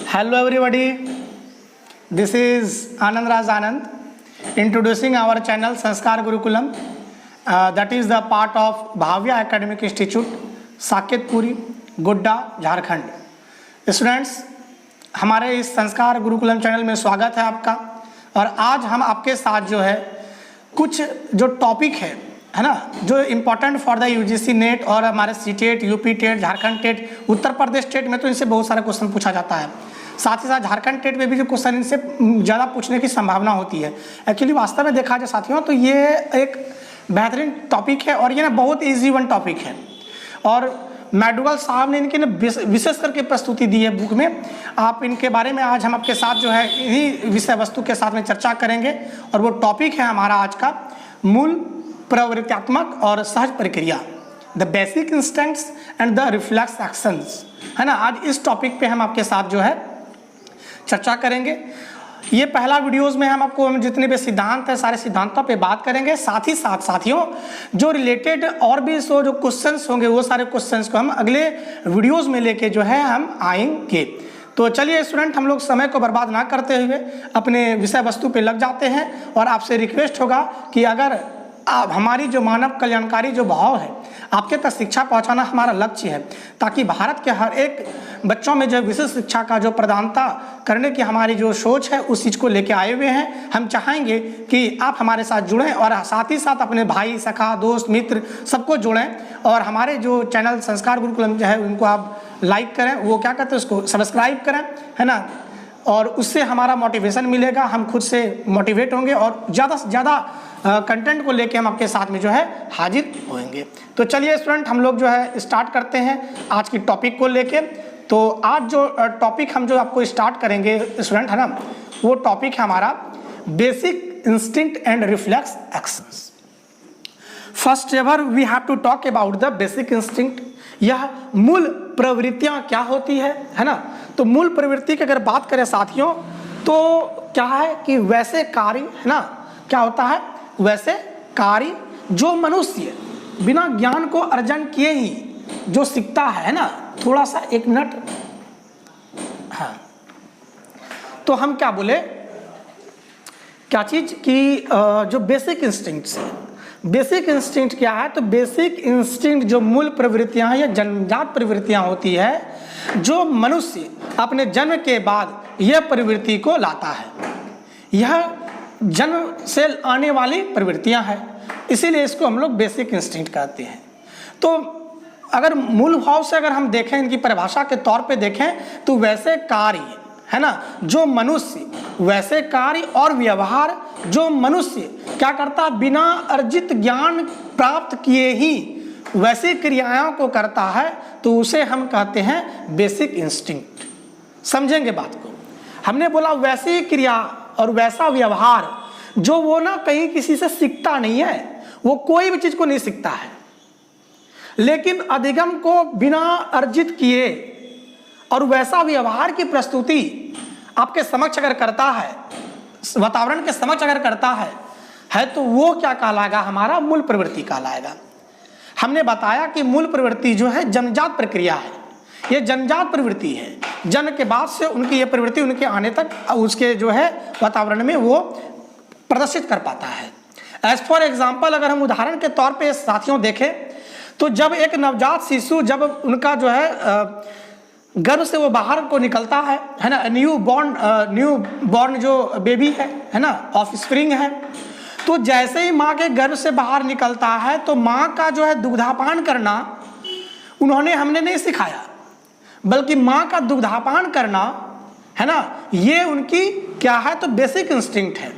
Hello everybody, this is Anand Raj Anand introducing our channel Sanskar Gurukulam, that is the part of Bhavya Academic Institute, Saketpuri, Godda, Jharkhand. Students, हमारे इस संस्कार Gurukulam channel में स्वागत है आपका। और आज हम आपके साथ जो है कुछ जो टॉपिक है ना, जो important for the UGC NET और हमारे C TET, UP TET, Jharkhand TET, Uttar Pradesh TET में तो इनसे बहुत सारे क्वेश्चन पूछा जाता है। साथ ही साथ झारखंड टेट में भी जो क्वेश्चन इनसे ज़्यादा पूछने की संभावना होती है। एक्चुअली वास्तव में देखा जाए साथियों तो ये एक बेहतरीन टॉपिक है और ये ना बहुत ईजी वन टॉपिक है। और मैडुगल साहब ने इनकी विशेष करके प्रस्तुति दी है बुक में। आप इनके बारे में आज हम आपके साथ जो है इन्हीं विषय वस्तु के साथ में चर्चा करेंगे। और वो टॉपिक है हमारा आज का मूल प्रवृत्त्यात्मक और सहज प्रक्रिया, the basic instincts and the reflex actions, है ना। आज इस टॉपिक पे हम आपके साथ जो है चर्चा करेंगे। ये पहला वीडियोस में हम आपको जितने भी सिद्धांत है सारे सिद्धांतों पे बात करेंगे। साथ ही साथ साथियों जो रिलेटेड और भी जो क्वेश्चंस होंगे वो सारे क्वेश्चंस को हम अगले वीडियोस में लेके जो है हम आएंगे। तो चलिए स्टूडेंट, हम लोग समय को बर्बाद ना करते हुए अपने विषय वस्तु पे लग जाते हैं। और आपसे रिक्वेस्ट होगा कि अगर आप हमारी जो मानव कल्याणकारी जो भाव है आपके तक शिक्षा पहुंचाना हमारा लक्ष्य है, ताकि भारत के हर एक बच्चों में जो विशेष शिक्षा का जो प्रदानता करने की हमारी जो सोच है उस चीज़ को लेके आए हुए हैं। हम चाहेंगे कि आप हमारे साथ जुड़ें और साथ ही साथ अपने भाई, सखा, दोस्त, मित्र सबको जोड़ें। और हमारे जो चैनल संस्कार गुरुकुलम जो है उनको आप लाइक करें, वो क्या कहते हैं उसको सब्सक्राइब करें, है ना। और उससे हमारा मोटिवेशन मिलेगा, हम खुद से मोटिवेट होंगे और ज़्यादा से ज़्यादा कंटेंट को लेके हम आपके साथ में जो है हाजिर होंगे। तो चलिए स्टूडेंट, हम लोग जो है स्टार्ट करते हैं आज की टॉपिक को लेके। तो आज जो टॉपिक हम जो आपको स्टार्ट करेंगे स्टूडेंट, है ना, वो टॉपिक है हमारा basic instinct and reflex actions. First ever we have to talk about the basic instinct. यह मूल प्रवृत्तियां क्या होती है ना। तो मूल प्रवृत्ति की अगर बात करें साथियों तो क्या है कि वैसे कार्य, है ना, क्या होता है वैसे कार्य जो मनुष्य बिना ज्ञान को अर्जन किए ही जो सीखता है ना। थोड़ा सा एक मिनट, हाँ, तो हम क्या बोले, क्या चीज की जो बेसिक इंस्टिंक्ट्स है। बेसिक इंस्टिंक्ट क्या है? तो बेसिक इंस्टिंक्ट जो मूल प्रवृत्तियां या जन्मजात प्रवृत्तियां होती है जो मनुष्य अपने जन्म के बाद यह प्रवृत्ति को लाता है। यह जन्म से आने वाली प्रवृत्तियां हैं, इसीलिए इसको हम लोग बेसिक इंस्टिंक्ट कहते हैं। तो अगर मूल भाव से अगर हम देखें, इनकी परिभाषा के तौर पे देखें तो वैसे कार्य, है ना, जो मनुष्य, वैसे कार्य और व्यवहार जो मनुष्य क्या करता बिना अर्जित ज्ञान प्राप्त किए ही वैसी क्रियाओं को करता है, तो उसे हम कहते हैं बेसिक इंस्टिंक्ट। समझेंगे बात को। हमने बोला वैसी क्रिया और वैसा व्यवहार जो वो ना कहीं किसी से सीखता नहीं है, वो कोई भी चीज को नहीं सीखता है, लेकिन अधिगम को बिना अर्जित किए और वैसा व्यवहार की प्रस्तुति आपके समक्ष अगर करता है, वातावरण के समक्ष अगर करता है तो वो क्या कहलाएगा? हमारा मूल प्रवृत्ति कहलाएगा। हमने बताया कि मूल प्रवृत्ति जो है जन्मजात प्रक्रिया है, ये जन्मजात प्रवृत्ति है। जन्म के बाद से उनकी ये प्रवृत्ति उनके आने तक उसके जो है वातावरण में वो प्रदर्शित कर पाता है। एज फॉर एग्जाम्पल अगर हम उदाहरण के तौर पे साथियों देखें तो जब एक नवजात शिशु जब उनका जो है गर्भ से वो बाहर को निकलता है ना, न्यू बॉर्न जो बेबी है ना, ऑफ स्प्रिंग है, तो जैसे ही माँ के गर्भ से बाहर निकलता है तो माँ का जो है दुग्धापान करना हमने नहीं सिखाया, बल्कि माँ का दुग्धापान करना, है ना, ये उनकी क्या है? तो बेसिक इंस्टिंक्ट है,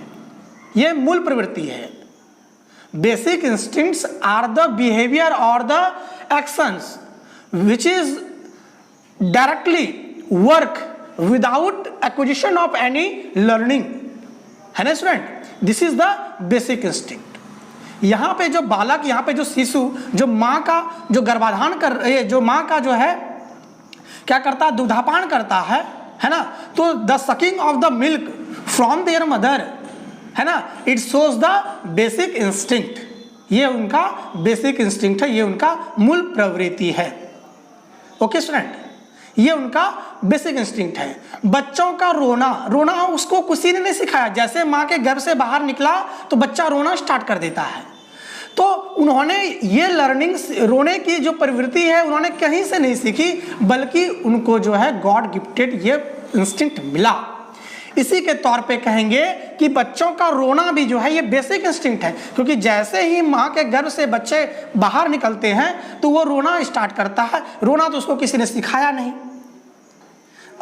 ये मूल प्रवृत्ति है। Basic instincts are the behaviour और the actions which is directly work without acquisition of any learning, है ना student. This is the basic instinct. यहाँ पे जो बालक, यहाँ पे जो शिशु जो माँ का जो गर्भाधान जो माँ का जो है क्या करता है? दुग्धापान करता है ना। तो the sucking of the milk from there mother, है ना, it shows the basic instinct. ये उनका बेसिक इंस्टिंक्ट है, ये उनका मूल प्रवृत्ति है। ओके स्टूडेंट, ये उनका बेसिक इंस्टिंक्ट है। बच्चों का रोना, रोना उसको किसी ने नहीं सिखाया। जैसे माँ के गर्भ से बाहर निकला तो बच्चा रोना स्टार्ट कर देता है। तो उन्होंने ये लर्निंग, रोने की जो प्रवृत्ति है उन्होंने कहीं से नहीं सीखी, बल्कि उनको जो है गॉड गिफ्टेड ये इंस्टिंक्ट मिला। इसी के तौर पे कहेंगे कि बच्चों का रोना भी जो है ये बेसिक इंस्टिंक्ट है, क्योंकि जैसे ही माँ के गर्भ से बच्चे बाहर निकलते हैं तो वो रोना स्टार्ट करता है। रोना तो उसको किसी ने सिखाया नहीं,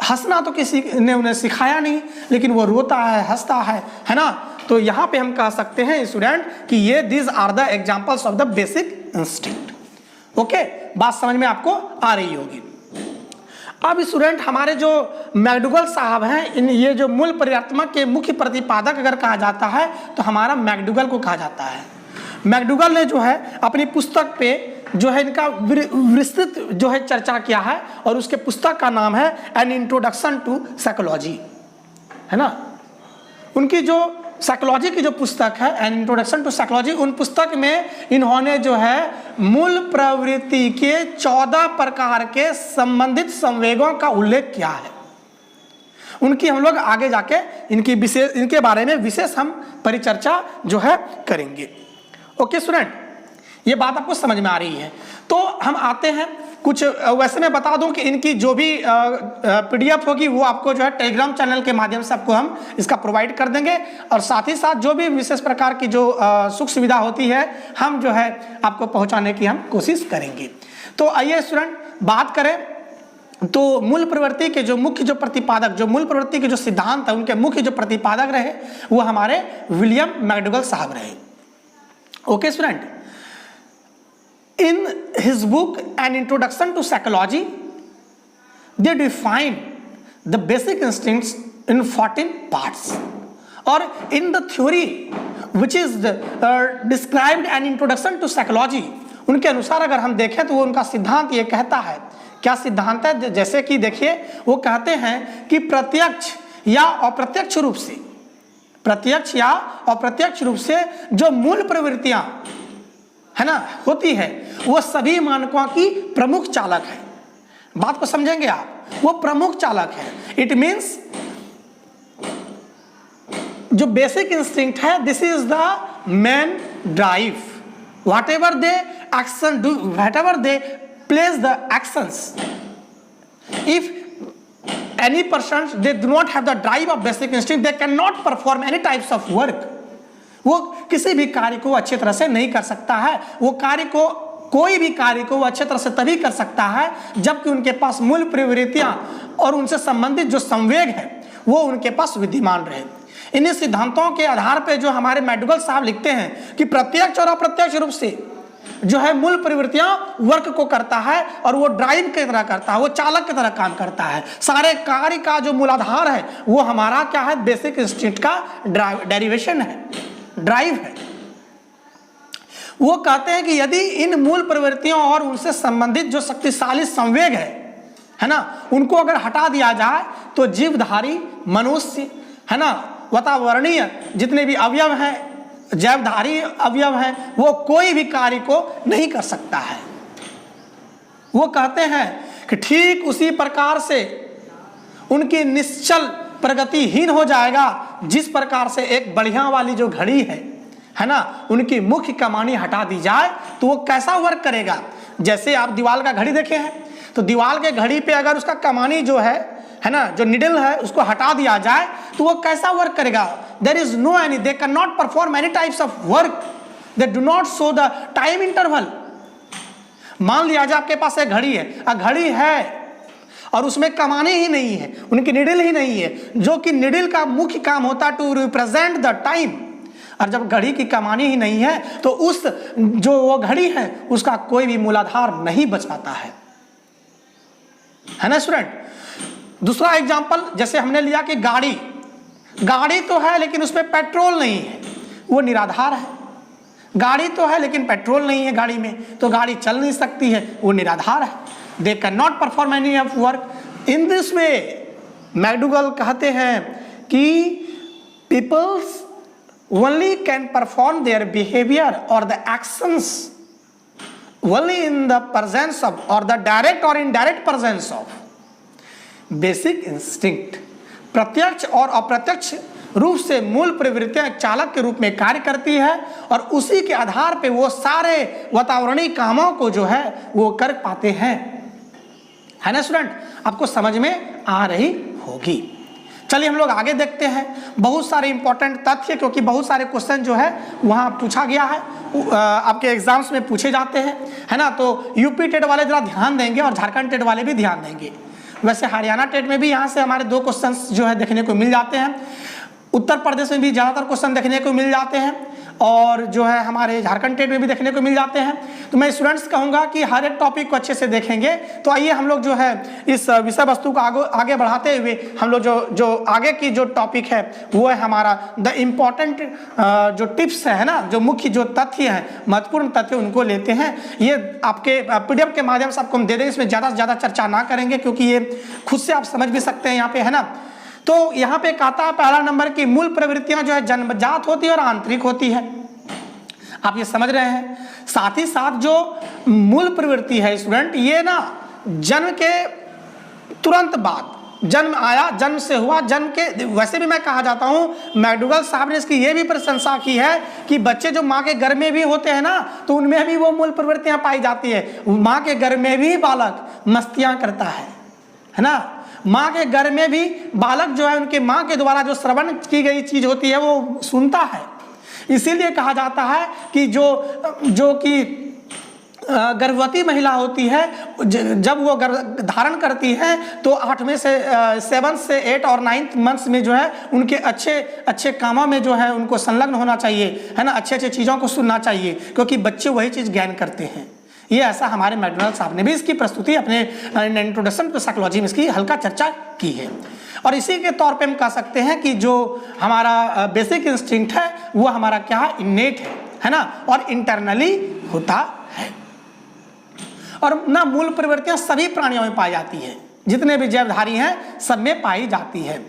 हंसना तो किसी ने उन्हें सिखाया नहीं, लेकिन वो रोता है, हंसता है ना। तो यहाँ पे हम कह सकते हैं स्टूडेंट कि ये this are the examples of the basic instinct. Okay, बात समझ में आपको आ रही होगी। अब स्टूडेंट हमारे जो मैकडूगल साहब हैं, इन ये जो मूल परिवर्तक के मुख्य प्रतिपादक अगर कहा जाता है तो हमारा मैकडूगल को कहा जाता है। मैकडूगल ने जो है अपनी पुस्तक पे जो है इनका विस्तृत जो है चर्चा किया है, और उसके पुस्तक का नाम है एन इंट्रोडक्शन टू साइकोलॉजी, है ना। उनकी जो साइकोलॉजी की जो पुस्तक है एन इंट्रोडक्शन टू साइकोलॉजी, उन पुस्तक में इन्होंने जो है मूल प्रवृत्ति के 14 प्रकार के संबंधित संवेगों का उल्लेख किया है। उनकी हम लोग आगे जाके इनके बारे में विशेष हम परिचर्चा जो है करेंगे। ओके स्टूडेंट, ये बात आपको समझ में आ रही है। तो हम आते हैं कुछ, वैसे मैं बता दूं कि इनकी जो भी पीडीएफ होगी वो आपको जो है टेलीग्राम चैनल के माध्यम से आपको हम इसका प्रोवाइड कर देंगे, और साथ ही साथ जो भी विशेष प्रकार की जो सुख सुविधा होती है हम जो है आपको पहुंचाने की हम कोशिश करेंगे। तो आइए स्टूडेंट बात करें तो मूल प्रवृत्ति के जो मुख्य जो प्रतिपादक, जो मूल प्रवृत्ति के जो सिद्धांत है उनके मुख्य जो प्रतिपादक रहे वो हमारे विलियम मैकडूगल साहब रहे। Okay student, in his book An Introduction to Psychology, they define the basic instincts in 14 parts, or in the theory which is described an introduction to psychology, उनके अनुसार अगर हम देखें तो वो उनका सिद्धांत ये कहता है, क्या सिद्धांत है, जैसे कि देखिए वो कहते हैं कि प्रत्यक्ष या अप्रत्यक्ष रूप से, प्रत्यक्ष या अप्रत्यक्ष रूप से जो मूल प्रवृत्तियां है ना होती है वो सभी मानकों की प्रमुख चालक है। बात को समझेंगे आप, वो प्रमुख चालक है। इट मींस जो बेसिक इंस्टिंक्ट है, this is the main drive, what ever they action do, what ever they place the actions, if any person they do not have the drive of basic instinct, they can not perform any types of work. वो किसी भी कार्य को अच्छी तरह से नहीं कर सकता है। वो कार्य को, कोई भी कार्य को वो अच्छी तरह से तभी कर सकता है जबकि उनके पास मूल प्रवृत्तियां और उनसे संबंधित जो संवेग है वो उनके पास विद्यमान रहे। इन्हीं सिद्धांतों के आधार पर जो हमारे मैकडूगल साहब लिखते हैं कि प्रत्यक्ष और अप्रत्यक्ष रूप से जो है मूल प्रवृत्तियां वर्क को करता है और वो ड्राइव की तरह करता है, वो चालक की तरह काम करता है। सारे कार्य का जो मूलाधार है वो हमारा क्या है, बेसिक इंस्टिंक्ट का डेरिवेशन है, ड्राइव है। वो कहते हैं कि यदि इन मूल प्रवृत्तियों और उनसे संबंधित जो शक्तिशाली संवेग है ना, उनको अगर हटा दिया जाए तो जीवधारी मनुष्य है ना, वातावरणीय जितने भी अवयव हैं, जैवधारी अवयव हैं, वो कोई भी कार्य को नहीं कर सकता है। वो कहते हैं कि ठीक उसी प्रकार से उनकी निश्चल प्रगतिहीन हो जाएगा जिस प्रकार से एक बढ़िया वाली जो घड़ी है ना, उनकी मुख्य कमानी हटा दी जाए तो वो कैसा वर्क करेगा। जैसे आप दीवार का घड़ी देखे हैं तो दीवार के घड़ी पे अगर उसका कमानी जो है ना, जो निडल है उसको हटा दिया जाए तो वो कैसा वर्क करेगा। There is no any, they can not perform any types of work, they do not show the time interval. मान लिया जाए आपके पास एक घड़ी है, घड़ी है और उसमें कमानी ही नहीं है, उनकी निडल ही नहीं है, जो कि निडल का मुख्य काम होता है टू रिप्रेजेंट द टाइम। और जब घड़ी की कमानी ही नहीं है तो उस जो वो घड़ी है उसका कोई भी मूलाधार नहीं बच पाता है ना स्टूडेंट। दूसरा एग्जांपल जैसे हमने लिया कि गाड़ी तो है लेकिन उसमें पेट्रोल नहीं है, वो निराधार है। गाड़ी तो है लेकिन पेट्रोल नहीं है गाड़ी में, तो गाड़ी चल नहीं सकती है, वो निराधार है। दे can not perform any of work. In this way McDougall कहते हैं कि peoples only can perform their behavior or the actions only in the presence of or the direct or indirect presence of basic instinct प्रत्यक्ष और अप्रत्यक्ष रूप से मूल प्रवृत्तियां एक चालक के रूप में कार्य करती है और उसी के आधार पे वो सारे वातावरणीय कामों को जो है वो कर पाते हैं। है ना स्टूडेंट, आपको समझ में आ रही होगी। चलिए हम लोग आगे देखते हैं। बहुत सारे इंपॉर्टेंट तथ्य, क्योंकि बहुत सारे क्वेश्चन जो है वहाँ पूछा गया है, आपके एग्जाम्स में पूछे जाते हैं, है ना। तो यूपी टेट वाले जरा ध्यान देंगे और झारखंड टेट वाले भी ध्यान देंगे। वैसे हरियाणा टेट में भी यहाँ से हमारे 2 क्वेश्चन जो है देखने को मिल जाते हैं। उत्तर प्रदेश में भी ज़्यादातर क्वेश्चन देखने को मिल जाते हैं और जो है हमारे झारखंड टेट में भी देखने को मिल जाते हैं। तो मैं स्टूडेंट्स कहूँगा कि हर एक टॉपिक को अच्छे से देखेंगे। तो आइए हम लोग जो है इस विषय वस्तु को आगे बढ़ाते हुए हम लोग जो आगे की जो टॉपिक है वो है हमारा द इम्पॉर्टेंट जो टिप्स है ना, जो मुख्य जो तथ्य हैं, महत्वपूर्ण तथ्य उनको लेते हैं। ये आपके PDF के माध्यम से आपको हम दे देंगे, इसमें ज़्यादा से ज़्यादा चर्चा ना करेंगे क्योंकि ये खुद से आप समझ भी सकते हैं यहाँ पे, है ना। तो यहाँ पे कहता है पहला नंबर की मूल प्रवृत्तियां जो है जन्मजात होती है और आंतरिक होती है। आप ये समझ रहे हैं। साथ ही साथ जो मूल प्रवृत्ति है स्टूडेंट, ये ना जन्म के तुरंत बाद, जन्म आया, जन्म से हुआ, जन्म के वैसे भी मैं कहा जाता हूँ, मैकडूगल साहब ने इसकी ये भी प्रशंसा की है कि बच्चे जो माँ के गर्भ में भी होते हैं ना, तो उनमें भी वो मूल प्रवृत्तियां पाई जाती है। माँ के गर्भ में भी बालक मस्तियां करता है ना। माँ के गर्भ में भी बालक जो है उनके माँ के द्वारा जो श्रवण की गई चीज होती है वो सुनता है। इसीलिए कहा जाता है कि जो कि गर्भवती महिला होती है, जब वो गर्भ धारण करती है तो 7 से 8 और 9 मंथ्स में जो है उनके अच्छे कामों में जो है उनको संलग्न होना चाहिए, है ना। अच्छे चीज़ों को सुनना चाहिए क्योंकि बच्चे वही चीज़ ज्ञान करते हैं। ये ऐसा हमारे मैकडॉनल्ड साहब ने भी इसकी प्रस्तुति अपने इंट्रोडक्शन टू साइकोलॉजी में इसकी हल्का चर्चा की है। और इसी के तौर पे हम कह सकते हैं कि जो हमारा बेसिक इंस्टिंक्ट है वो हमारा क्या है, इनेट है ना, और इंटरनली होता है। और ना मूल प्रवृत्तियां सभी प्राणियों में पाई जाती है, जितने भी जैवधारी हैं सब में पाई जाती है।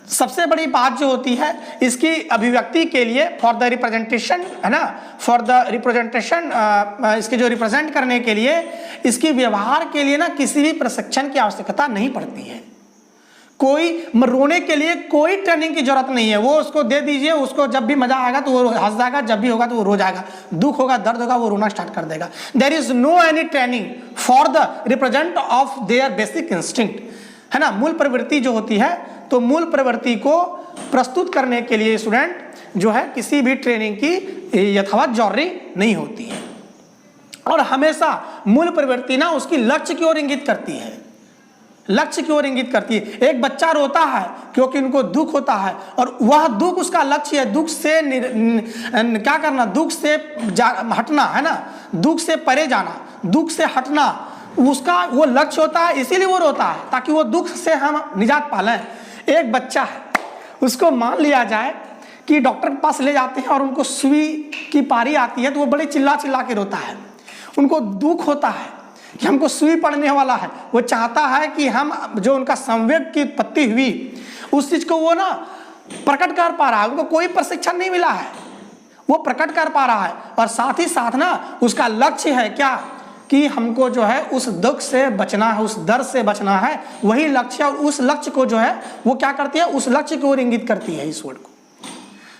सबसे बड़ी बात जो होती है इसकी अभिव्यक्ति के लिए फॉर द रिप्रेजेंटेशन, है ना, फॉर द रिप्रेजेंटेशन, इसके जो रिप्रेजेंट करने के लिए, इसकी व्यवहार के लिए ना किसी भी प्रशिक्षण की आवश्यकता नहीं पड़ती है। कोई रोने के लिए कोई ट्रेनिंग की जरूरत नहीं है। वो उसको दे दीजिए, उसको जब भी मजा आएगा तो वो हंस जाएगा, जब भी होगा तो वो रो जाएगा, दुख होगा, दर्द होगा, वो रोना स्टार्ट कर देगा। There is no any training for the represent of their basic instinct, है ना। मूल प्रवृत्ति जो होती है, तो मूल प्रवृत्ति को प्रस्तुत करने के लिए स्टूडेंट जो है किसी भी ट्रेनिंग की यथावत जरूरी नहीं होती है। और हमेशा मूल प्रवृत्ति ना उसकी लक्ष्य की ओर इंगित करती है, लक्ष्य की ओर इंगित करती है। एक बच्चा रोता है क्योंकि उनको दुख होता है और वह दुख उसका लक्ष्य है, दुख से क्या करना, दुख से हटना, है ना, दुख से परे जाना, दुख से हटना, उसका वो लक्ष्य होता है। इसीलिए वो रोता है ताकि वो दुख से हम निजात पालें। एक बच्चा है, उसको मान लिया जाए कि डॉक्टर के पास ले जाते हैं और उनको सुई की पारी आती है तो वो बड़े चिल्ला चिल्ला के रोता है। उनको दुख होता है कि हमको सुई पड़ने वाला है। वो चाहता है कि हम जो उनका संवेग की उत्पत्ति हुई उस चीज को वो ना प्रकट कर पा रहा है। उनको कोई प्रशिक्षण नहीं मिला है, वो प्रकट कर पा रहा है। और साथ ही साथ ना उसका लक्ष्य है क्या, कि हमको जो है उस दुख से बचना है, उस दर्द से बचना है, वही लक्ष्य। और उस लक्ष्य को जो है वो क्या करती है, उस लक्ष्य की ओर इंगित करती है इस वर्ड को,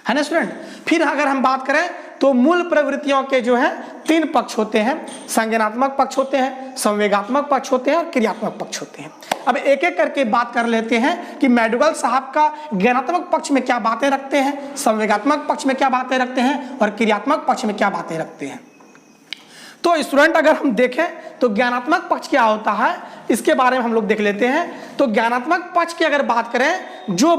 है ना स्टूडेंट। फिर अगर हम बात करें तो मूल प्रवृत्तियों के जो है 3 पक्ष होते हैं। संज्ञानात्मक पक्ष होते हैं, संवेगात्मक पक्ष होते हैं और क्रियात्मक पक्ष होते हैं। अब एक एक करके बात कर लेते हैं कि मैकडूगल साहब का ज्ञानात्मक पक्ष में क्या बातें रखते हैं, संवेगात्मक पक्ष में क्या बातें रखते हैं और क्रियात्मक पक्ष में क्या बातें रखते हैं। तो स्टूडेंट अगर हम देखें तो ज्ञानात्मक पक्ष क्या होता है इसके बारे में हम लोग देख लेते हैं। तो ज्ञानात्मक पक्ष की अगर बात करें, जो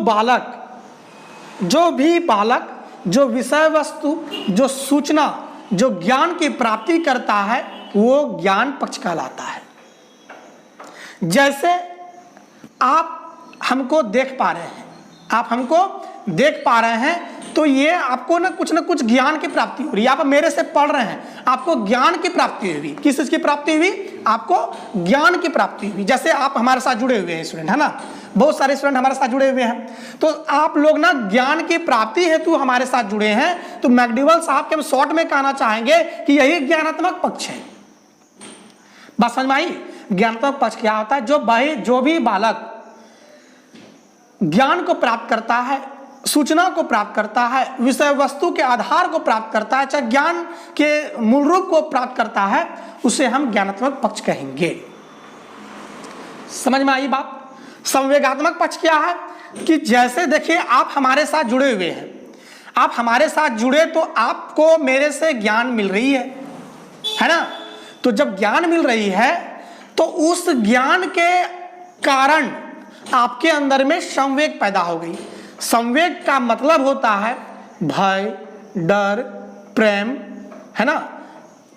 भी बालक जो विषय वस्तु, जो सूचना, जो ज्ञान की प्राप्ति करता है वो ज्ञान पक्ष कहलाता है। जैसे आप हमको देख पा रहे हैं, आप हमको देख पा रहे हैं तो ये आपको ना कुछ ज्ञान की प्राप्ति हो रही है। आप मेरे से पढ़ रहे हैं, आपको ज्ञान की प्राप्ति हुई। किस चीज की प्राप्ति हुई, आपको ज्ञान की प्राप्ति हुई। जैसे आप हमारे साथ जुड़े हुए हैं स्टूडेंट, है ना, बहुत सारे स्टूडेंट हमारे साथ जुड़े हुए हैं। तो आप लोग ना ज्ञान की प्राप्ति हेतु हमारे साथ जुड़े हैं। तो मैकडूगल साहब के हम शॉर्ट में कहना चाहेंगे कि यही ज्ञानात्मक पक्ष है। बात समझ में आई। ज्ञानात्मक पक्ष क्या होता है, जो भी बालक ज्ञान को प्राप्त करता है, सूचना को प्राप्त करता है, विषय वस्तु के आधार को प्राप्त करता है, चाहे ज्ञान के मूल रूप को प्राप्त करता है, उसे हम ज्ञानात्मक पक्ष कहेंगे। समझ में आई बात? संवेगात्मक पक्ष क्या है कि जैसे देखिए आप हमारे साथ जुड़े हुए हैं, आप हमारे साथ जुड़े तो आपको मेरे से ज्ञान मिल रही है ना? तो जब ज्ञान मिल रही है तो उस ज्ञान के कारण आपके अंदर में संवेग पैदा हो गई। संवेग का मतलब होता है भय, डर, प्रेम, है ना,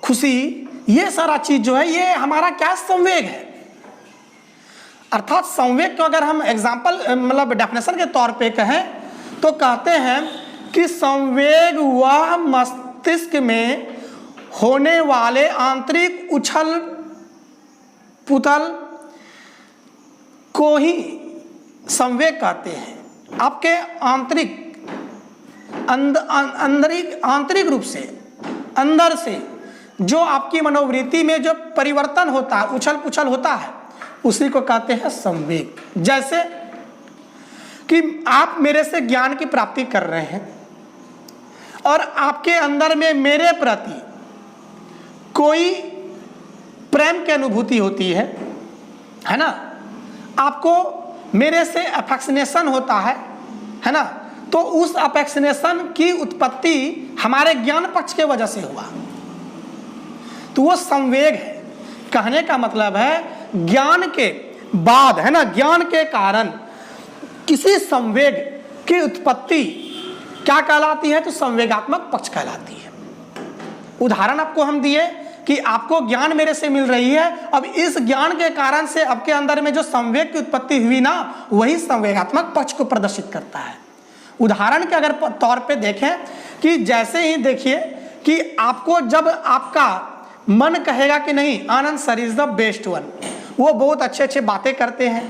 खुशी, ये सारा चीज जो है ये हमारा क्या संवेग है। अर्थात संवेग को अगर हम एग्जाम्पल मतलब डेफिनेशन के तौर पे कहें तो कहते हैं कि संवेग वह मस्तिष्क में होने वाले आंतरिक उछल पुतल को ही संवेग कहते हैं। आपके आंतरिक रूप से अंदर से जो आपकी मनोवृत्ति में जो परिवर्तन होता है, उछल पुछल होता है, उसी को कहते हैं संवेग। जैसे कि आप मेरे से ज्ञान की प्राप्ति कर रहे हैं और आपके अंदर में मेरे प्रति कोई प्रेम की अनुभूति होती है ना, आपको मेरे से अफेक्शनेशन होता है ना, तो उस अफेक्शनेशन की उत्पत्ति हमारे ज्ञान पक्ष के वजह से हुआ, तो वो संवेग है। कहने का मतलब है ज्ञान के बाद, है ना, ज्ञान के कारण किसी संवेग की उत्पत्ति क्या कहलाती है? तो संवेगात्मक पक्ष कहलाती है। उदाहरण आपको हम दिए कि आपको ज्ञान मेरे से मिल रही है, अब इस ज्ञान के कारण से आपके अंदर में जो संवेग की उत्पत्ति हुई ना, वही संवेगात्मक पक्ष को प्रदर्शित करता है। उदाहरण के अगर तौर पे देखें कि जैसे ही देखिए कि आपको जब आपका मन कहेगा कि नहीं Anand sir is the best one, वो बहुत अच्छे अच्छे बातें करते हैं,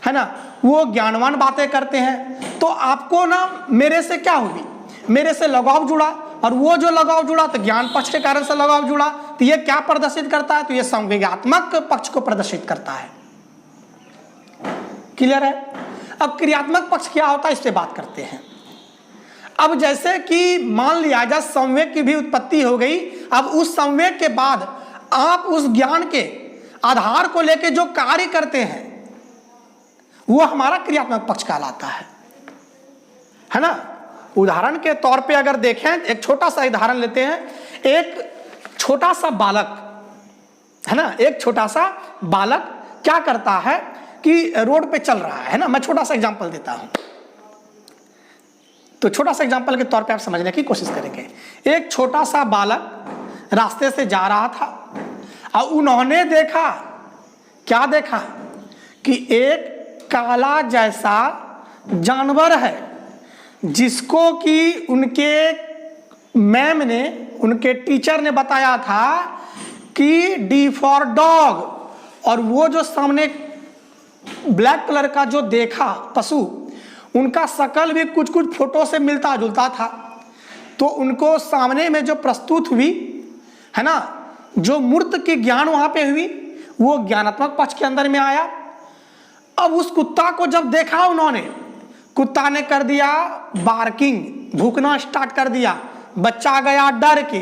है ना, वो ज्ञानवान बातें करते हैं, तो आपको ना मेरे से क्या हुई, मेरे से लगाव जुड़ा, और वो जो लगाव जुड़ा तो ज्ञान पक्ष के कारण से लगाव जुड़ा, तो ये क्या प्रदर्शित करता है? तो ये संवेगात्मक पक्ष को प्रदर्शित करता है। क्लियर है? अब क्रियात्मक पक्ष क्या होता है, इस पे बात करते हैं। अब जैसे कि मान लिया जाए संवेग की भी उत्पत्ति हो गई, अब उस संवेग के बाद आप उस ज्ञान के आधार को लेकर जो कार्य करते हैं वो हमारा क्रियात्मक पक्ष कहलाता है ना। उदाहरण के तौर पे अगर देखें, एक छोटा सा उदाहरण लेते हैं। एक छोटा सा बालक, है ना, एक छोटा सा बालक क्या करता है कि रोड पे चल रहा है ना, मैं छोटा सा एग्जांपल देता हूं, तो छोटा सा एग्जांपल के तौर पे आप समझने की कोशिश करेंगे। एक छोटा सा बालक रास्ते से जा रहा था और उन्होंने देखा, क्या देखा कि एक काला जैसा जानवर है जिसको कि उनके मैम ने, उनके टीचर ने बताया था कि डी फॉर डॉग, और वो जो सामने ब्लैक कलर का जो देखा पशु, उनका शकल भी कुछ कुछ फोटो से मिलता जुलता था। तो उनको सामने में जो प्रस्तुत हुई, है ना, जो मूर्त की ज्ञान वहां पे हुई, वो ज्ञानात्मक पक्ष के अंदर में आया। अब उस कुत्ता को जब देखा उन्होंने, कुत्ता ने कर दिया बार्किंग, भूखना स्टार्ट कर दिया, बच्चा गया डर के।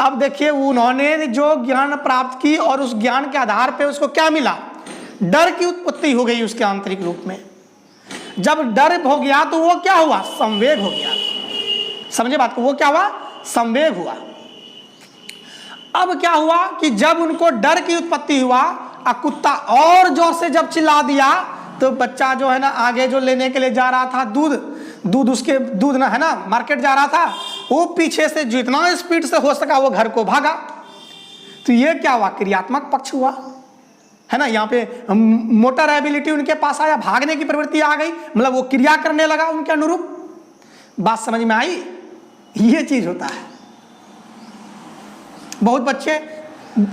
अब देखिए उन्होंने जो ज्ञान प्राप्त की और उस ज्ञान के आधार पे उसको क्या मिला, डर की उत्पत्ति हो गई उसके आंतरिक रूप में। जब डर हो गया तो वो क्या हुआ, संवेग हो गया। समझे बात को, वो क्या हुआ, संवेग हुआ। अब क्या हुआ कि जब उनको डर की उत्पत्ति हुआ और कुत्ता और जोर से जब चिल्ला दिया, तो बच्चा जो है ना आगे जो लेने के लिए जा रहा था दूध ना, है ना, मार्केट जा रहा था, वो पीछे से जितना स्पीड से हो सका वो घर को भागा। तो ये क्या हुआ, क्रियात्मक पक्ष हुआ, है ना। यहाँ पे मोटर एबिलिटी उनके पास आया, भागने की प्रवृत्ति आ गई, मतलब वो क्रिया करने लगा उनके अनुरूप। बात समझ में आई? ये चीज होता है। बहुत बच्चे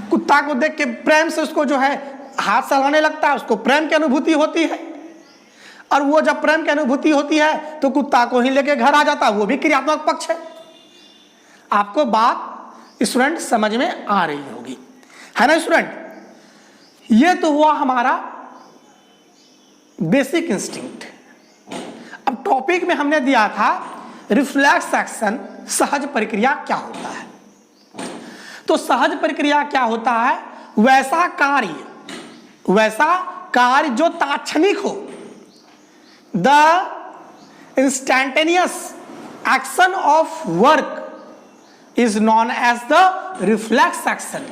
कुत्ता को देख के प्रेम से उसको जो है हाथ सहलाने लगता है, उसको प्रेम की अनुभूति होती है, और वो जब प्रेम की अनुभूति होती है तो कुत्ता को ही लेके घर आ जाता है, वो भी क्रियात्मक पक्ष है। आपको बात स्टूडेंट समझ में आ रही होगी, है ना स्टूडेंट। ये तो हुआ हमारा बेसिक इंस्टिंक्ट, टॉपिक में हमने दिया था रिफ्लेक्स एक्शन, सहज प्रक्रिया क्या होता है। तो सहज प्रक्रिया क्या होता है? वैसा कार्य जो तात्क्षणिक हो, the instantaneous action of work is known as the reflex action.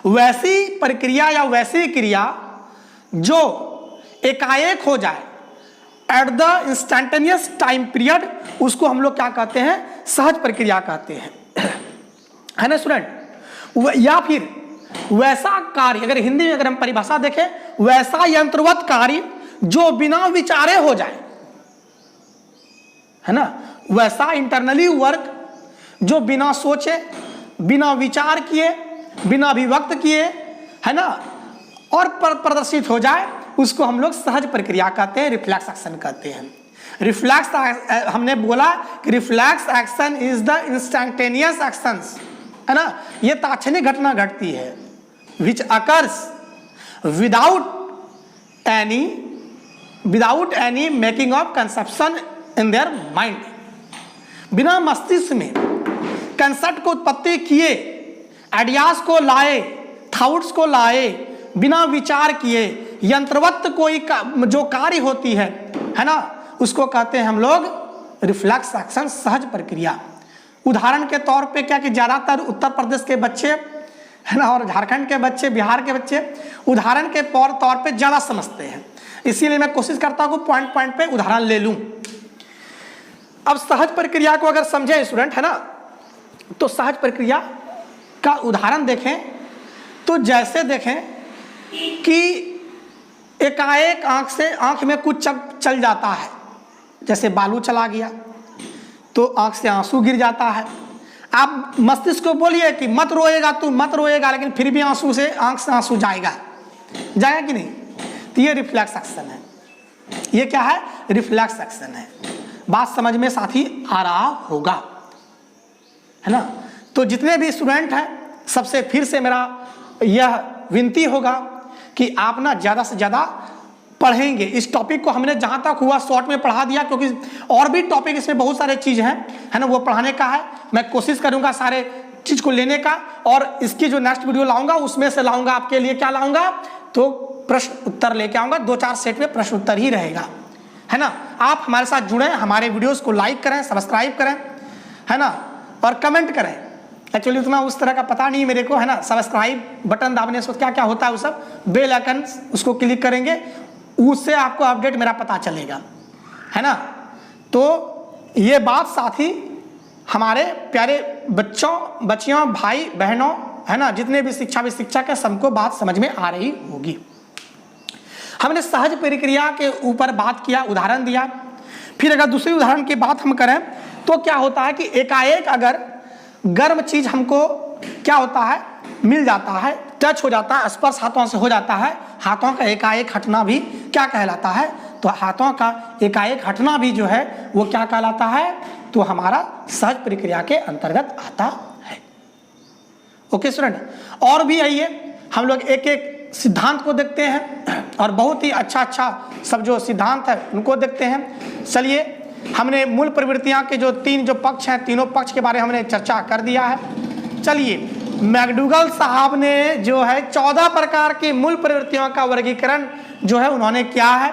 वैसी प्रक्रिया या वैसी क्रिया जो एकाएक हो जाए at the instantaneous time period, उसको हम लोग क्या कहते हैं? सहज प्रक्रिया कहते हैं, है ना स्टूडेंट। या फिर वैसा कार्य, अगर हिंदी में अगर हम परिभाषा देखें, वैसा यंत्रवत कार्य जो बिना विचारे हो जाए, है ना। वैसा इंटरनली वर्क जो बिना सोचे, बिना विचार किए, बिना अभिव्यक्त किए, है ना, और प्रदर्शित हो जाए, उसको हम लोग सहज प्रक्रिया कहते हैं, रिफ्लेक्स एक्शन कहते हैं। रिफ्लेक्स, हमने बोला कि reflex action is the instantaneous actions, है ना। ये तात्क्षणिक घटना घटती है, which occurs without any making of conception in their mind. बिना मस्तिष्क में कंसेप्ट को उत्पत्ति किए, आइडियाज को लाए, थॉट्स को लाए, बिना विचार किए यंत्रवत कोई जो कार्य होती है ना, उसको कहते हैं हम लोग रिफ्लेक्स एक्शन, सहज प्रक्रिया। उदाहरण के तौर पे क्या कि ज़्यादातर उत्तर प्रदेश के बच्चे, है ना, और झारखंड के बच्चे, बिहार के बच्चे उदाहरण के तौर पे ज़्यादा समझते हैं, इसीलिए मैं कोशिश करता हूँ पॉइंट पॉइंट पे उदाहरण ले लूँ। अब सहज प्रक्रिया को अगर समझे स्टूडेंट, है ना, तो सहज प्रक्रिया का उदाहरण देखें तो जैसे देखें कि एकाएक आंख में कुछ चल जाता है, जैसे बालू चला गया तो आंख से आंसू गिर जाता है। आप मस्तिष्क को बोलिए कि मत रोएगा तू, मत रोएगा, लेकिन फिर भी आंख से आंसू जाएगा कि नहीं? तो ये रिफ्लेक्स एक्शन है। ये क्या है? रिफ्लेक्स एक्शन है। बात समझ में साथी आ रहा होगा, है ना। तो जितने भी स्टूडेंट हैं, सबसे फिर से मेरा यह विनती होगा कि आप ना ज़्यादा से ज़्यादा पढ़ेंगे। इस टॉपिक को हमने जहाँ तक हुआ शॉर्ट में पढ़ा दिया, क्योंकि और भी टॉपिक इसमें बहुत सारे चीज़ हैं, है ना, वो पढ़ाने का है। मैं कोशिश करूँगा सारे चीज़ को लेने का, और इसकी जो नेक्स्ट वीडियो लाऊंगा उसमें से लाऊंगा आपके लिए क्या लाऊंगा, तो प्रश्न उत्तर लेके आऊँगा। 2-4 सेट में प्रश्न उत्तर ही रहेगा, है ना। आप हमारे साथ जुड़ें, हमारे वीडियोज़ को लाइक करें, सब्सक्राइब करें, है ना, और कमेंट करें। एक्चुअली उतना उस तरह का पता नहीं मेरे को, है ना। सब्सक्राइब बटन दाबने से क्या क्या होता है वो सब, बेल आइकन उसको क्लिक करेंगे, उससे आपको अपडेट मेरा पता चलेगा, है ना। तो ये बात साथी हमारे प्यारे बच्चियों, भाई बहनों, है ना, जितने भी शिक्षक है, सबको बात समझ में आ रही होगी। हमने सहज प्रक्रिया के ऊपर बात किया, उदाहरण दिया। फिर अगर दूसरी उदाहरण की बात हम करें तो क्या होता है कि एकाएक अगर गर्म चीज हमको क्या होता है, मिल जाता है, टच हो जाता है, स्पर्श हाथों से हो जाता है, हाथों का एकाएक हटना भी क्या कहलाता है? तो हाथों का एकाएक हटना भी जो है वो क्या कहलाता है? तो हमारा सहज प्रक्रिया के अंतर्गत आता है। ओके स्टूडेंट, और भी आइए हम लोग एक एक सिद्धांत को देखते हैं, और बहुत ही अच्छा सब जो सिद्धांत है उनको देखते हैं। चलिए, हमने मूल प्रवृत्तियां के जो 3 पक्ष हैं, तीनों पक्ष के बारे में हमने चर्चा कर दिया है। चलिए, मैकडूगल साहब ने जो है 14 प्रकार की मूल प्रवृत्तियों का वर्गीकरण जो है उन्होंने किया है,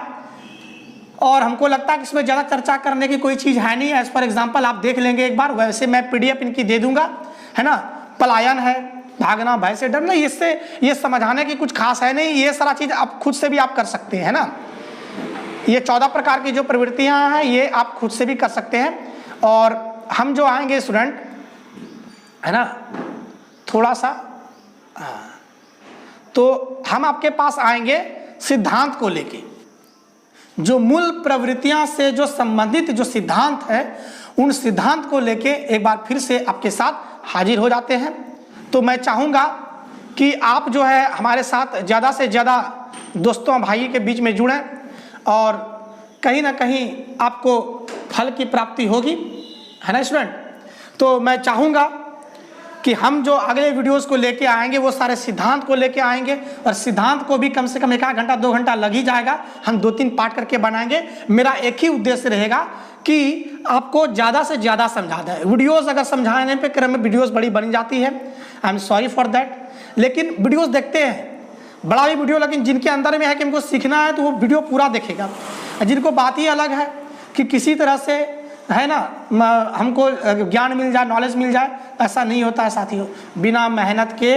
और हमको लगता है कि इसमें ज़्यादा चर्चा करने की कोई चीज़ है नहीं। एज फॉर एग्जाम्पल आप देख लेंगे एक बार, वैसे मैं PDF इनकी दे दूंगा, है ना। पलायन है, भागना, भय से डरना, इससे ये समझाने की कुछ खास है नहीं। ये सारा चीज़ आप खुद से भी आप कर सकते हैं, है ना। ये 14 प्रकार की जो प्रवृत्तियां हैं ये आप खुद से भी कर सकते हैं। और हम जो आएंगे स्टूडेंट, है ना, थोड़ा सा तो हम आपके पास आएंगे सिद्धांत को लेके। जो मूल प्रवृत्तियां से जो संबंधित जो सिद्धांत है, उन सिद्धांत को लेके एक बार फिर से आपके साथ हाजिर हो जाते हैं। तो मैं चाहूँगा कि आप जो है हमारे साथ ज़्यादा से ज़्यादा दोस्तों भाई के बीच में जुड़ें, और कहीं ना कहीं आपको फल की प्राप्ति होगी, है ना स्टूडेंट। तो मैं चाहूँगा कि हम जो अगले वीडियोस को लेके आएंगे वो सारे सिद्धांत को लेके आएंगे, और सिद्धांत को भी कम से कम 1 घंटा 2 घंटा लग ही जाएगा। हम 2-3 पार्ट करके बनाएंगे। मेरा एक ही उद्देश्य रहेगा कि आपको ज़्यादा से ज़्यादा समझा दें। वीडियोस अगर समझाने पे क्रम में वीडियोस बड़ी बन जाती है, I am sorry for that, लेकिन वीडियोस देखते हैं बड़ा भी वीडियो, लेकिन जिनके अंदर में है कि हमको सीखना है तो वो वीडियो पूरा देखेगा। जिनको बात ही अलग है कि किसी तरह से है ना हमको ज्ञान मिल जाए, नॉलेज मिल जाए, ऐसा नहीं होता है साथियों। बिना मेहनत के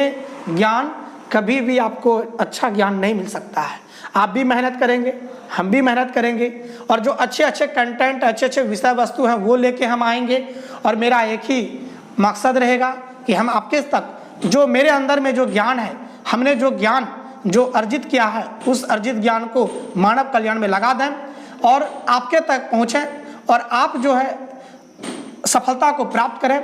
ज्ञान कभी भी आपको अच्छा ज्ञान नहीं मिल सकता है। आप भी मेहनत करेंगे, हम भी मेहनत करेंगे, और जो अच्छे अच्छे कंटेंट, अच्छे अच्छे विषय वस्तु हैं वो लेके हम आएंगे। और मेरा एक ही मकसद रहेगा कि हम आपके तक जो मेरे अंदर में जो ज्ञान है, हमने जो ज्ञान जो अर्जित किया है, उस अर्जित ज्ञान को मानव कल्याण में लगा दें और आपके तक पहुँचें, और आप जो है सफलता को प्राप्त करें।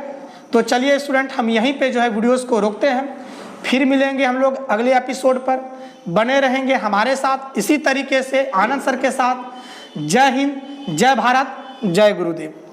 तो चलिए स्टूडेंट, हम यहीं पे जो है वीडियोस को रोकते हैं। फिर मिलेंगे हम लोग अगले एपिसोड पर। बने रहेंगे हमारे साथ इसी तरीके से आनंद सर के साथ। जय हिंद, जय भारत, जय गुरुदेव।